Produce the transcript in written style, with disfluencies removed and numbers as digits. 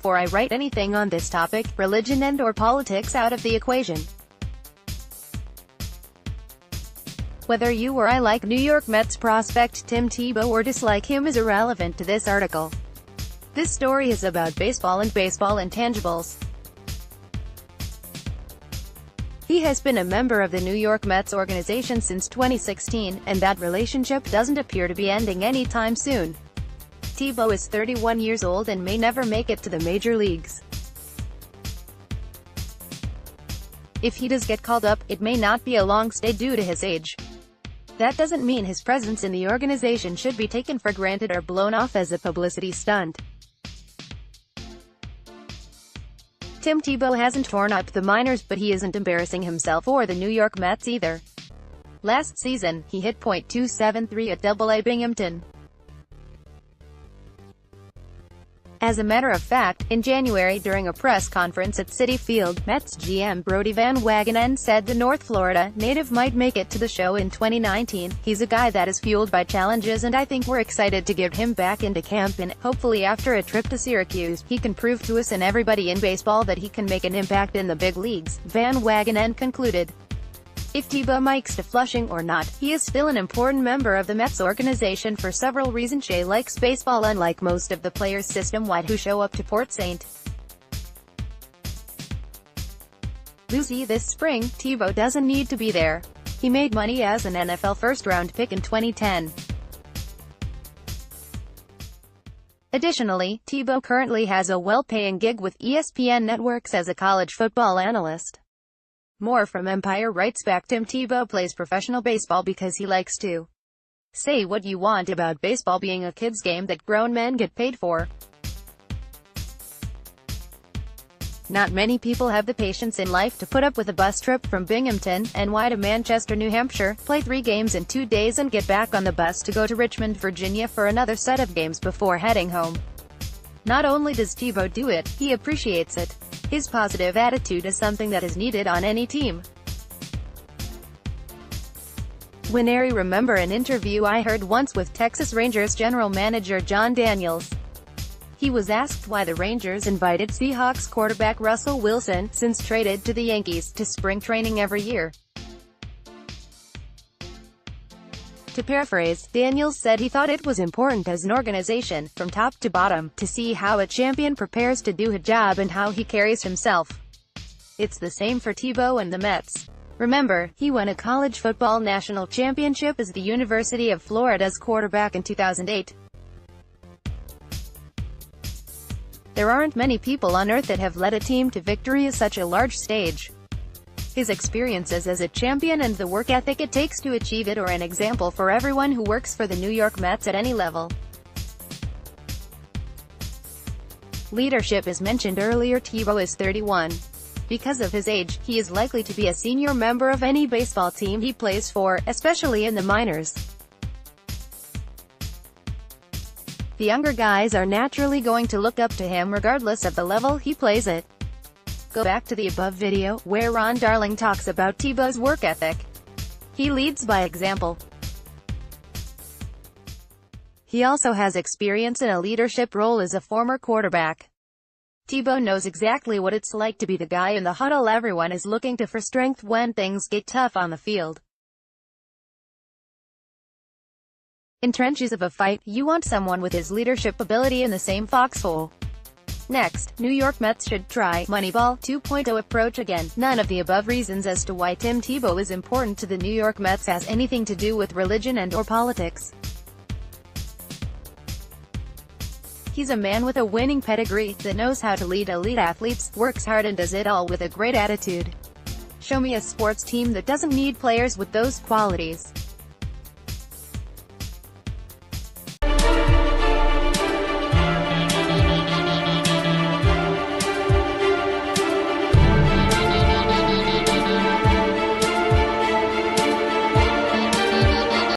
before I write anything on this topic, religion and/or politics out of the equation. Whether you or I like New York Mets prospect Tim Tebow or dislike him is irrelevant to this article. This story is about baseball and baseball intangibles. He has been a member of the New York Mets organization since 2016, and that relationship doesn't appear to be ending anytime soon. Tebow is 31 years old and may never make it to the major leagues. If he does get called up, it may not be a long stay due to his age. That doesn't mean his presence in the organization should be taken for granted or blown off as a publicity stunt. Tim Tebow hasn't torn up the minors, but he isn't embarrassing himself or the New York Mets either. Last season, he hit .273 at AA Binghamton. As a matter of fact, in January during a press conference at Citi Field, Mets GM Brodie Van Wagenen said the North Florida native might make it to the show in 2019. He's a guy that is fueled by challenges, and I think we're excited to get him back into camp, and hopefully after a trip to Syracuse, he can prove to us and everybody in baseball that he can make an impact in the big leagues, Van Wagenen concluded. If Tebow makes to Flushing or not, he is still an important member of the Mets organization for several reasons. He likes baseball unlike most of the players system-wide who show up to Port St. Lucie this spring. Tebow doesn't need to be there. He made money as an NFL first-round pick in 2010. Additionally, Tebow currently has a well-paying gig with ESPN Networks as a college football analyst. More from Empire writes back, Tim Tebow plays professional baseball because he likes to. Say what you want about baseball being a kid's game that grown men get paid for. Not many people have the patience in life to put up with a bus trip from Binghamton, NY to Manchester, New Hampshire, play 3 games in 2 days and get back on the bus to go to Richmond, Virginia for another set of games before heading home. Not only does Tebow do it, he appreciates it. His positive attitude is something that is needed on any team. When I remember an interview I heard once with Texas Rangers general manager John Daniels. He was asked why the Rangers invited Seahawks quarterback Russell Wilson, since traded to the Yankees, to spring training every year. To paraphrase, Daniels said he thought it was important as an organization, from top to bottom, to see how a champion prepares to do his job and how he carries himself. It's the same for Tebow and the Mets. Remember, he won a college football national championship as the University of Florida's quarterback in 2008. There aren't many people on earth that have led a team to victory at such a large stage. His experiences as a champion and the work ethic it takes to achieve it are an example for everyone who works for the New York Mets at any level. Leadership is mentioned earlier. Tebow is 31. Because of his age, he is likely to be a senior member of any baseball team he plays for, especially in the minors. The younger guys are naturally going to look up to him regardless of the level he plays at. Go back to the above video, where Ron Darling talks about Tebow's work ethic. He leads by example. He also has experience in a leadership role as a former quarterback. Tebow knows exactly what it's like to be the guy in the huddle everyone is looking to for strength when things get tough on the field. In trenches of a fight, you want someone with his leadership ability in the same foxhole. Next, New York Mets should try Moneyball 2.0 approach again. None of the above reasons as to why Tim Tebow is important to the New York Mets has anything to do with religion and/or politics. He's a man with a winning pedigree, that knows how to lead elite athletes, works hard and does it all with a great attitude. Show me a sports team that doesn't need players with those qualities.